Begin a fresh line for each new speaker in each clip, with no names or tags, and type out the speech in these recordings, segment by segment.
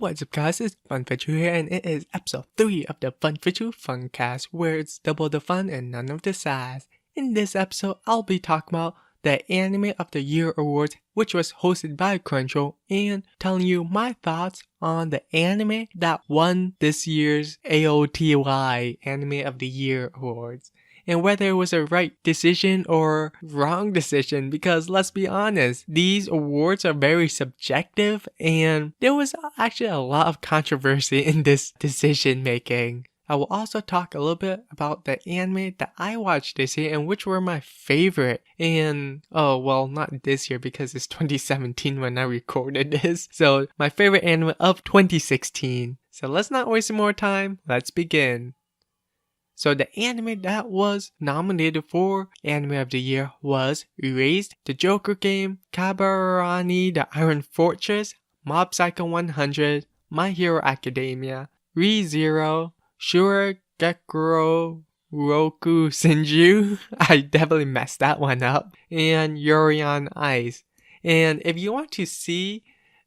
What's up guys, it's FunCast here and it is episode 3 of the FunCast where it's double the fun and none of the size. In this episode, I'll be talking about the Anime of the Year Awards, which was hosted by Crunchyroll, and telling you my thoughts on the anime that won this year's AOTY Anime of the Year Awards. And whether it was a right decision or wrong decision, because let's be honest, these awards are very subjective and there was actually a lot of controversy in this decision making. I will also talk a little bit about the anime that I watched this year and which were my favorite. And, not this year because it's 2017 when I recorded this. So, my favorite anime of 2016. So let's not waste more time, let's begin. So the anime that was nominated for Anime of the Year was Erased, The Joker Game, Kabarani The Iron Fortress, Mob Psycho 100, My Hero Academia, Re:Zero, Shuragekuro Roku Senju, I definitely messed that one up, and Yuri on Ice. And if you want to see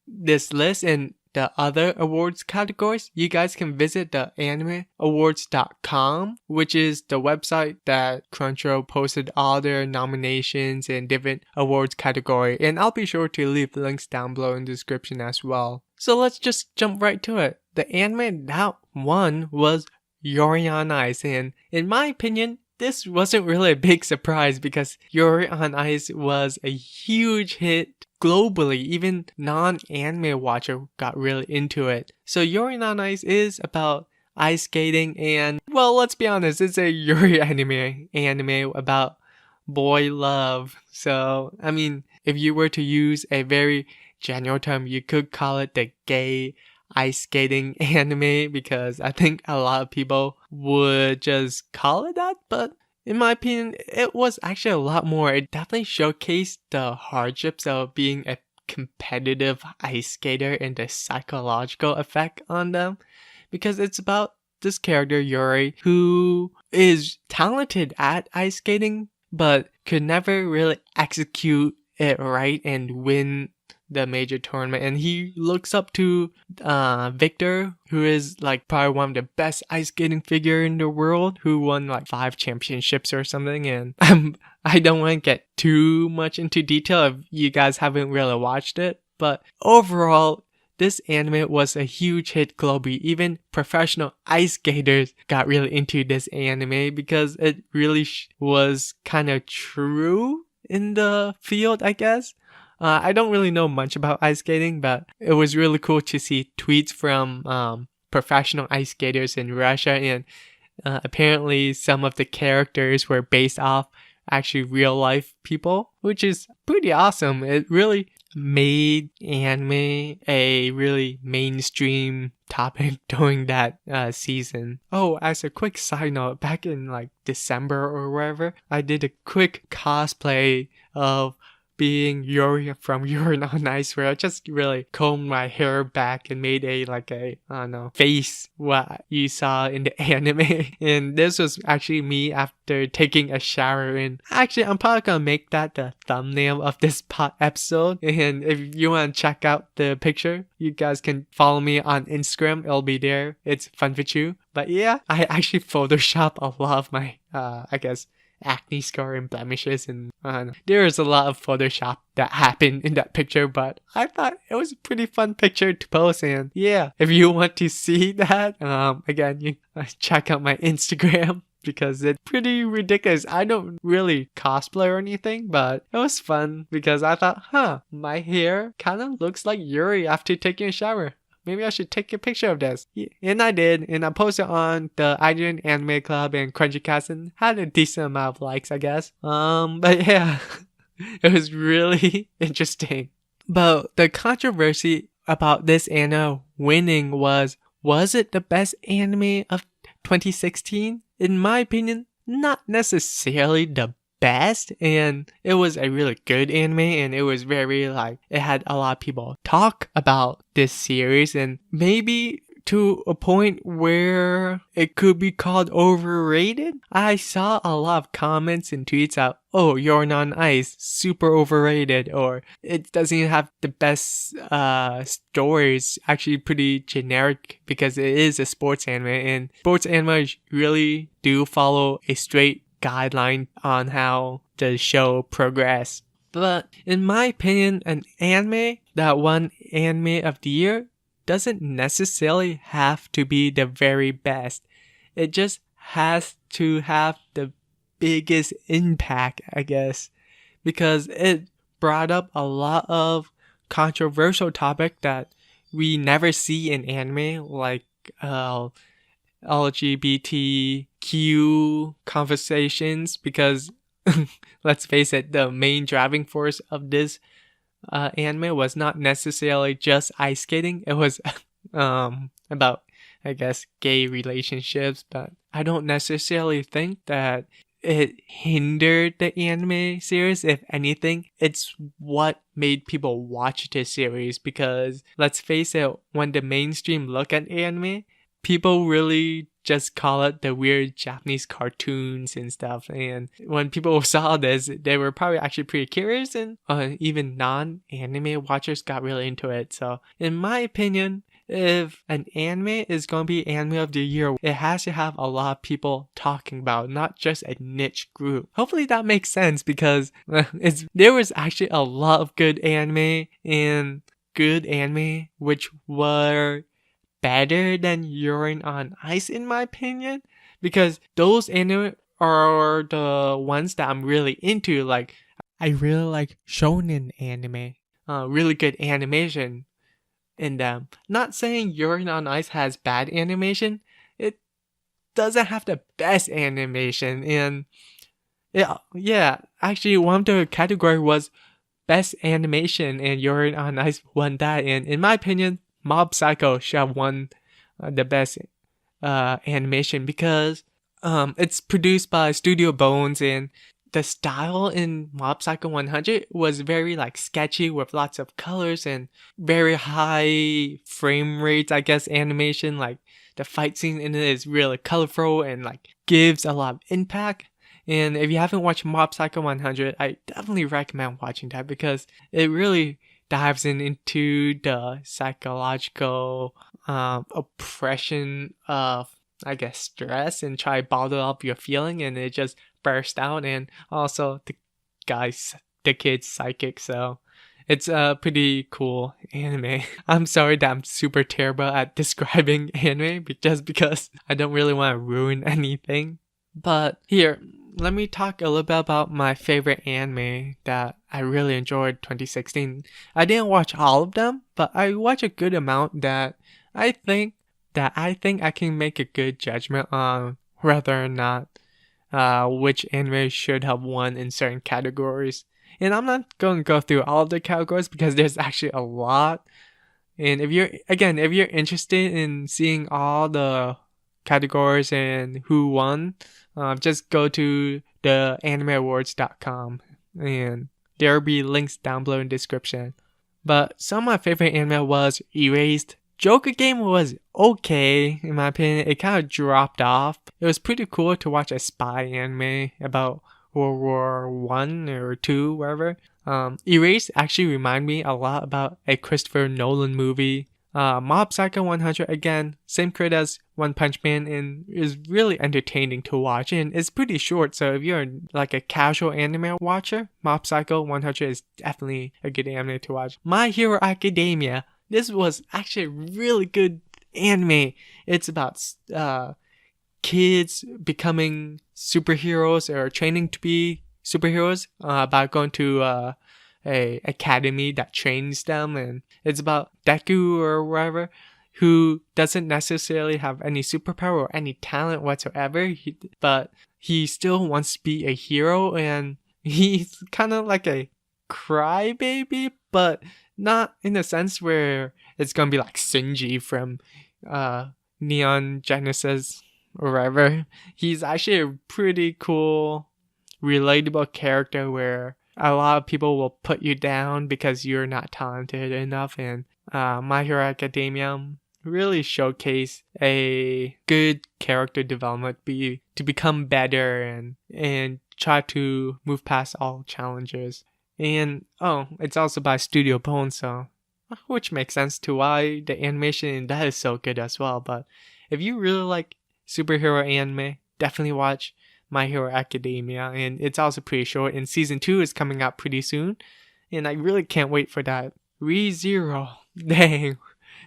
this list and the other awards categories, you guys can visit the animeawards.com, which is the website that Crunchyroll posted all their nominations and different awards category, and I'll be sure to leave links down below in the description as well. So let's just jump right to it. The anime that won was Yuri on Ice, and in my opinion, this wasn't really a big surprise because Yuri on Ice was a huge hit globally. Even non-anime watcher got really into it. So Yuri on Ice is about ice skating and, well, let's be honest, it's a Yuri anime about boy love. So, I mean, if you were to use a very general term, you could call it the gay ice skating anime, because I think a lot of people would just call it that, but in my opinion, it was actually a lot more. It definitely showcased the hardships of being a competitive ice skater and the psychological effect on them, because it's about this character Yuri who is talented at ice skating but could never really execute it right and win the major tournament, and he looks up to Victor, who is like probably one of the best ice skating figure in the world, who won like 5 championships or something. And I don't want to get too much into detail if you guys haven't really watched it, but overall this anime was a huge hit globally. Even professional ice skaters got really into this anime because it really was kind of true in the field, I guess. I don't really know much about ice skating, but it was really cool to see tweets from professional ice skaters in Russia, and apparently some of the characters were based off actually real life people, which is pretty awesome. It really made anime a really mainstream topic during that season. Oh, as a quick side note, back in like December or wherever, I did a quick cosplay of being Yuri from Yuri on Ice, where I just really combed my hair back and made I don't know, face what you saw in the anime. And this was actually me after taking a shower. And actually, I'm probably gonna make that the thumbnail of this episode. And if you want to check out the picture, you guys can follow me on Instagram. It'll be there. It's FunFichu. But yeah, I actually photoshopped a lot of my, acne scar and blemishes, and there is a lot of Photoshop that happened in that picture, but I thought it was a pretty fun picture to post. And yeah, if you want to see that, again, you check out my Instagram because it's pretty ridiculous. I don't really cosplay or anything, but it was fun because I thought, my hair kind of looks like Yuri after taking a shower. Maybe I should take a picture of this. And I did, and I posted on the Idrian Anime Club and Crunchycast and had a decent amount of likes, I guess. But yeah, it was really interesting. But the controversy about this anime winning was it the best anime of 2016? In my opinion, not necessarily the best, and it was a really good anime, and it was very it had a lot of people talk about this series, and maybe to a point where it could be called overrated. I saw a lot of comments and tweets out, oh, You're on Ice, super overrated, or it doesn't even have the best stories, actually pretty generic because it is a sports anime, and sports anime really do follow a straight guideline on how the show progress. But in my opinion, an anime that won Anime of the Year doesn't necessarily have to be the very best. It just has to have the biggest impact, I guess, because it brought up a lot of controversial topic that we never see in anime, like LGBTQ conversations, because let's face it, the main driving force of this anime was not necessarily just ice skating. It was about, I guess, gay relationships, but I don't necessarily think that it hindered the anime series. If anything, it's what made people watch this series, because let's face it, when the mainstream look at anime, people really just call it the weird Japanese cartoons and stuff. And when people saw this, they were probably actually pretty curious, and even non-anime watchers got really into it. So in my opinion, if an anime is going to be Anime of the Year, it has to have a lot of people talking about, not just a niche group. Hopefully that makes sense, because there was actually a lot of good anime which were better than Urine on Ice, in my opinion, because those anime are the ones that I'm really into. Like, I really like shonen anime, really good animation in them. Not saying Urine on Ice has bad animation, it doesn't have the best animation, and actually one of the category was best animation, and Urine on Ice won that. And in my opinion, Mob Psycho should have won the best animation, because it's produced by Studio Bones, and the style in Mob Psycho 100 was very like sketchy with lots of colors and very high frame rates, I guess, animation. Like the fight scene in it is really colorful and like gives a lot of impact. And if you haven't watched Mob Psycho 100, I definitely recommend watching that, because it really dives into the psychological oppression of, I guess, stress, and try to bottle up your feeling, and it just burst out. And also the kid's psychic, so it's a pretty cool anime. I'm sorry that I'm super terrible at describing anime, just because I don't really want to ruin anything. But here, let me talk a little bit about my favorite anime that I really enjoyed 2016. I didn't watch all of them, but I watched a good amount that I think I can make a good judgment on whether or not which anime should have won in certain categories. And I'm not going to go through all of the categories, because there's actually a lot. And if you're interested in seeing all the categories and who won, just go to the animeawards.com, and there'll be links down below in the description. But some of my favorite anime was Erased. Joker Game was okay, in my opinion. It kind of dropped off. It was pretty cool to watch a spy anime about World War I or II, wherever. Erased actually reminded me a lot about a Christopher Nolan movie. Mob Psycho 100, again, same creator as One Punch Man, and is really entertaining to watch, and it's pretty short, so if you're like a casual anime watcher, Mob Psycho 100 is definitely a good anime to watch. My Hero Academia, this was actually a really good anime. It's about kids becoming superheroes or training to be superheroes by going to a academy that trains them, and it's about Deku or whatever, who doesn't necessarily have any superpower or any talent whatsoever, but he still wants to be a hero, and he's kind of like a crybaby, but not in the sense where it's gonna be like Shinji from Neon Genesis or whatever. He's actually a pretty cool, relatable character where a lot of people will put you down because you're not talented enough. And My Hero Academia really showcase a good character development to become better and try to move past all challenges. And it's also by Studio Bone, so which makes sense to why the animation in that is so good as well. But if you really like superhero anime, definitely watch My Hero Academia, and it's also pretty short, and season 2 is coming out pretty soon, and I really can't wait for that. ReZero, dang,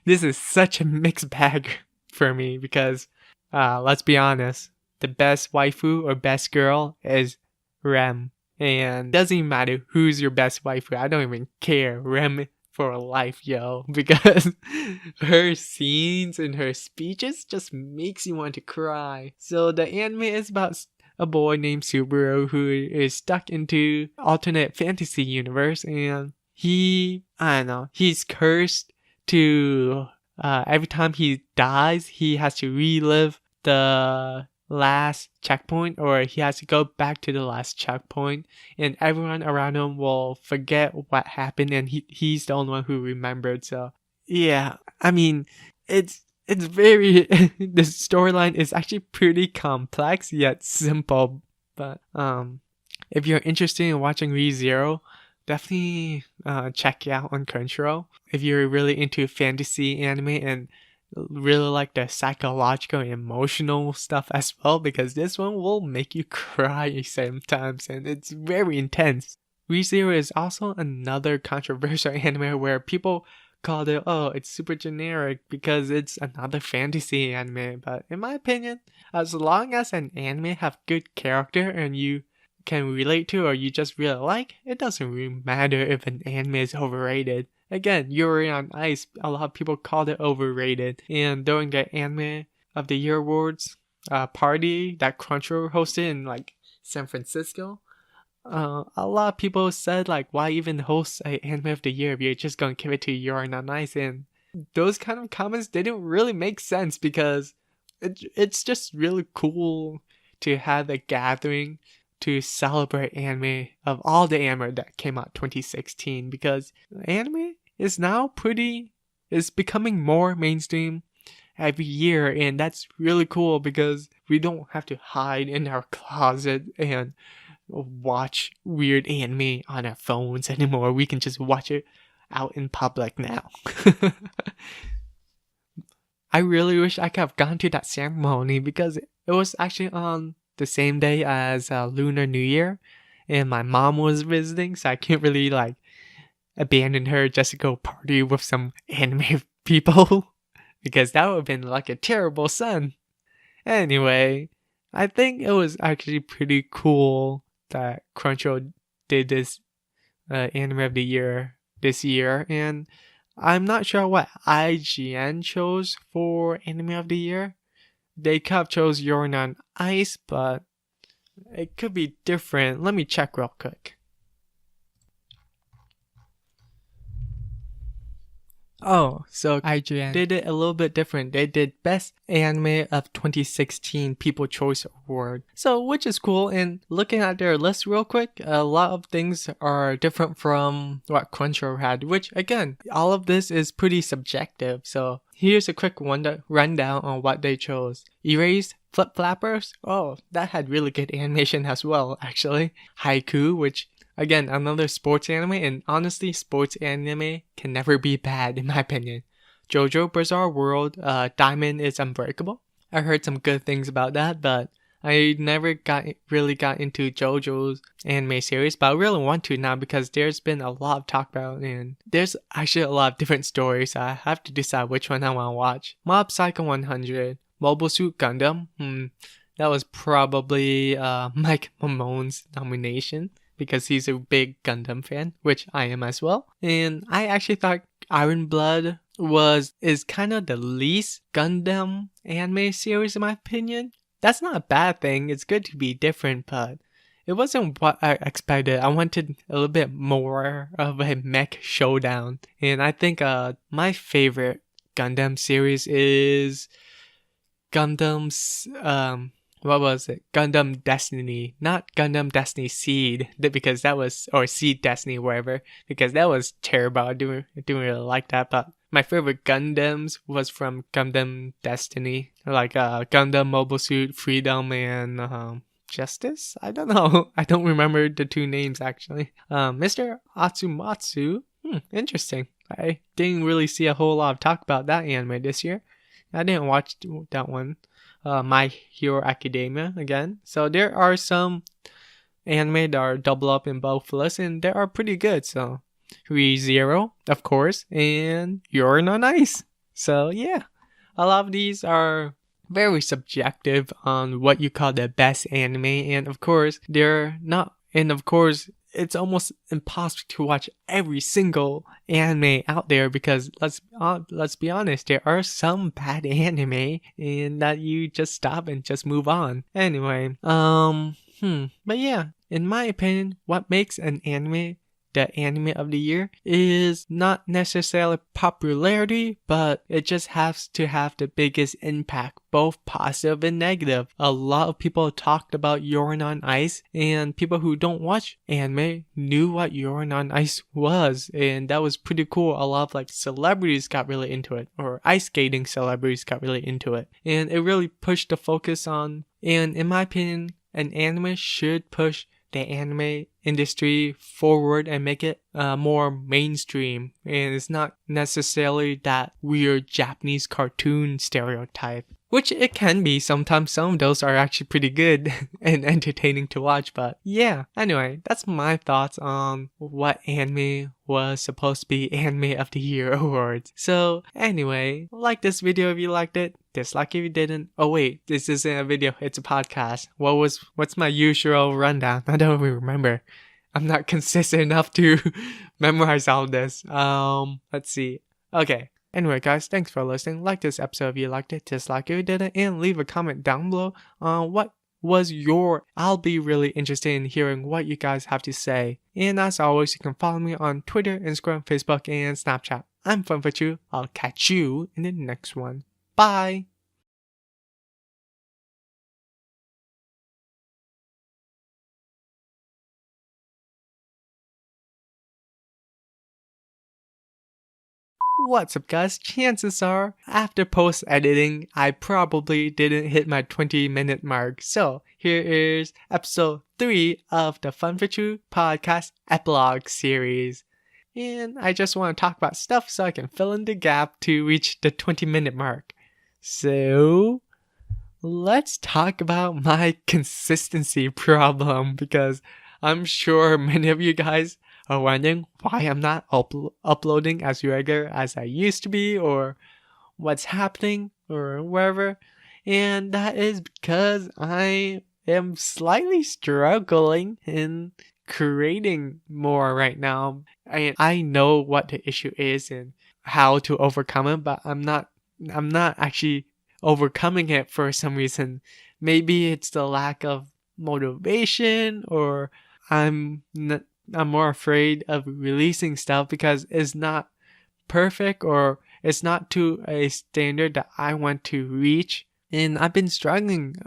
this is such a mixed bag for me because let's be honest, the best waifu or best girl is Rem, and it doesn't even matter who's your best waifu, I don't even care. Rem for life, yo, because her scenes and her speeches just makes you want to cry. So the anime is about a boy named Subaru who is stuck into alternate fantasy universe, and he's cursed to every time he dies he has to relive the last checkpoint, or he has to go back to the last checkpoint, and everyone around him will forget what happened, and he's the only one who remembered. So yeah, I mean, it's very the storyline is actually pretty complex yet simple. But if you're interested in watching ReZero, definitely check it out on Crunchyroll. If you're really into fantasy anime and really like the psychological and emotional stuff as well, because this one will make you cry sometimes and it's very intense. ReZero is also another controversial anime where people called it, it's super generic because it's another fantasy anime. But in my opinion, as long as an anime have good character and you can relate to or you just really like, it doesn't really matter if an anime is overrated. Again, Yuri on Ice, a lot of people called it overrated. And during the Anime of the Year Awards party that Crunchyroll hosted in like San Francisco, a lot of people said like, why even host an Anime of the Year if you're just gonna give it to Yuri on Ice? And those kind of comments didn't really make sense because it's just really cool to have a gathering to celebrate anime of all the anime that came out 2016, because anime is now becoming more mainstream every year, and that's really cool because we don't have to hide in our closet and watch weird anime on our phones anymore. We can just watch it out in public now. I really wish I could have gone to that ceremony because it was actually on the same day as Lunar New Year, and my mom was visiting, so I can't really like abandon her just to go party with some anime people because that would have been like a terrible son. Anyway, I think it was actually pretty cool that Crunchyroll did this Anime of the Year this year, and I'm not sure what IGN chose for Anime of the Year. They could have chose Yuri on Ice, but it could be different. Let me check real quick. So IGN did it a little bit different. They did Best Anime of 2016 People Choice Award. So, which is cool. And looking at their list real quick, a lot of things are different from what Crunchyroll had, which again, all of this is pretty subjective. So, here's a quick rundown on what they chose. Erased Flip Flappers. That had really good animation as well, actually. Haiku, which again, another sports anime, and honestly, sports anime can never be bad in my opinion. JoJo Bizarre World, Diamond is Unbreakable. I heard some good things about that, but I never really got into JoJo's anime series, but I really want to now because there's been a lot of talk about, and there's actually a lot of different stories. So I have to decide which one I want to watch. Mob Psycho 100, Mobile Suit Gundam. That was probably Mike Mamone's nomination, because he's a big Gundam fan, which I am as well. And I actually thought Iron Blood is kind of the least Gundam anime series in my opinion. That's not a bad thing. It's good to be different, but it wasn't what I expected. I wanted a little bit more of a mech showdown. And I think my favorite Gundam series is Gundam's what was it? Gundam Destiny. Not Gundam Destiny Seed, because that was, or Seed Destiny, wherever, because that was terrible. I didn't really like that, but my favorite Gundams was from Gundam Destiny, like Gundam Mobile Suit Freedom and Justice? I don't know. I don't remember the two names actually. Mr. Atsumatsu. Interesting. I didn't really see a whole lot of talk about that anime this year. I didn't watch that one. My Hero Academia again. So there are some anime that are double up in both lists, and they are pretty good. So Re:Zero, of course, and You're Not Nice. So yeah, a lot of these are very subjective on what you call the best anime, and of course they're not. And of course, it's almost impossible to watch every single anime out there because let's be honest, there are some bad anime and that you just stop and just move on. Anyway, but yeah, in my opinion, what makes an anime the anime of the year is not necessarily popularity, but it just has to have the biggest impact, both positive and negative. A lot of people talked about You're on Ice, and people who don't watch anime knew what You're on Ice was, and that was pretty cool. A lot of like celebrities got really into it, or ice skating celebrities got really into it, and it really pushed the focus on, and in my opinion, an anime should push the anime industry forward and make it more mainstream, and it's not necessarily that weird Japanese cartoon stereotype, which it can be sometimes. Some of those are actually pretty good and entertaining to watch. But yeah, anyway, that's my thoughts on what anime was supposed to be Anime of the Year awards. So anyway, like this video if you liked it, dislike if you didn't. Oh wait, this isn't a video, it's a podcast. What's my usual rundown? I don't even remember. I'm not consistent enough to memorize all this. Let's see. Okay. Anyway, guys, thanks for listening. Like this episode if you liked it, dislike if you didn't, and leave a comment down below on what was your. I'll be really interested in hearing what you guys have to say. And as always, you can follow me on Twitter, Instagram, Facebook, and Snapchat. I'm FunForChu. I'll catch you in the next one. Bye! What's up guys, chances are, after post-editing, I probably didn't hit my 20-minute mark. So, here is episode 3 of the FunForChu podcast epilogue series. And I just want to talk about stuff so I can fill in the gap to reach the 20-minute mark. So, let's talk about my consistency problem, because I'm sure many of you guys are wondering why I'm not uploading as regular as I used to be, or what's happening, or wherever. And that is because I am slightly struggling in creating more right now. I know what the issue is and how to overcome it, but I'm not actually overcoming it for some reason. Maybe it's the lack of motivation, or I'm more afraid of releasing stuff because it's not perfect, or it's not to a standard that I want to reach. And I've been struggling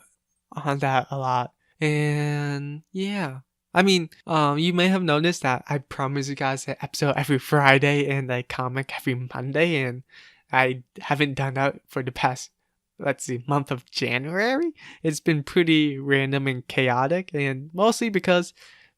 on that a lot. And yeah. I mean, you may have noticed that I promise you guys an episode every Friday and a comic every Monday, and I haven't done that for the past, month of January. It's been pretty random and chaotic, and mostly because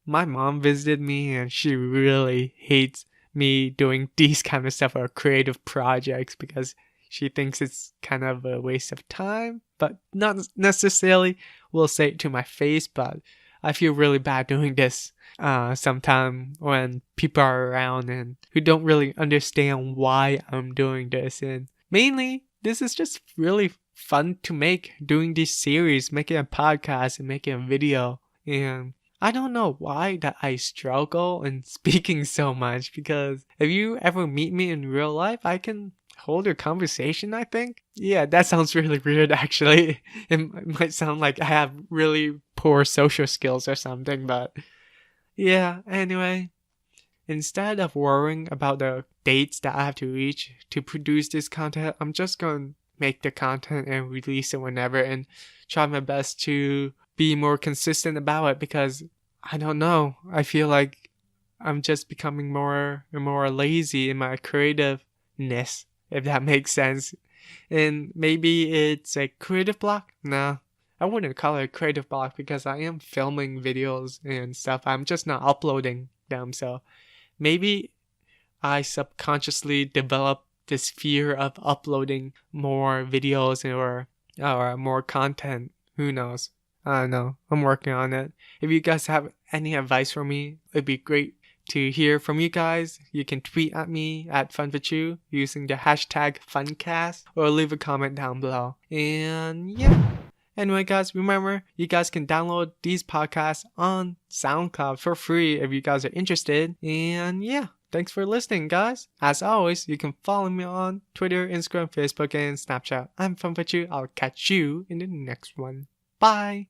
my mom visited me and she really hates me doing these kind of stuff or creative projects because she thinks it's kind of a waste of time, but not necessarily will say it to my face. But I feel really bad doing this sometimes when people are around and who don't really understand why I'm doing this. And mainly, this is just really fun to make, doing this series, making a podcast and making a video. And I don't know why that I struggle in speaking so much, because if you ever meet me in real life, I can hold a conversation, I think. Yeah, that sounds really weird actually. It might sound like I have really poor social skills or something, but yeah, anyway. Instead of worrying about the dates that I have to reach to produce this content, I'm just going to make the content and release it whenever and try my best to be more consistent about it, because I don't know, I feel like I'm just becoming more and more lazy in my creativeness. if that makes sense. And maybe it's a creative block? No, I wouldn't call it a creative block because I am filming videos and stuff. I'm just not uploading them. So maybe I subconsciously develop this fear of uploading more videos or more content. Who knows? I don't know. I'm working on it. If you guys have any advice for me, it'd be great to hear from you guys. You can tweet at me at FunVichu using the hashtag FunCast or leave a comment down below. And yeah. Anyway, guys, remember, you guys can download these podcasts on SoundCloud for free if you guys are interested. And yeah, thanks for listening, guys. As always, you can follow me on Twitter, Instagram, Facebook, and Snapchat. I'm FunVichu. I'll catch you in the next one. Bye.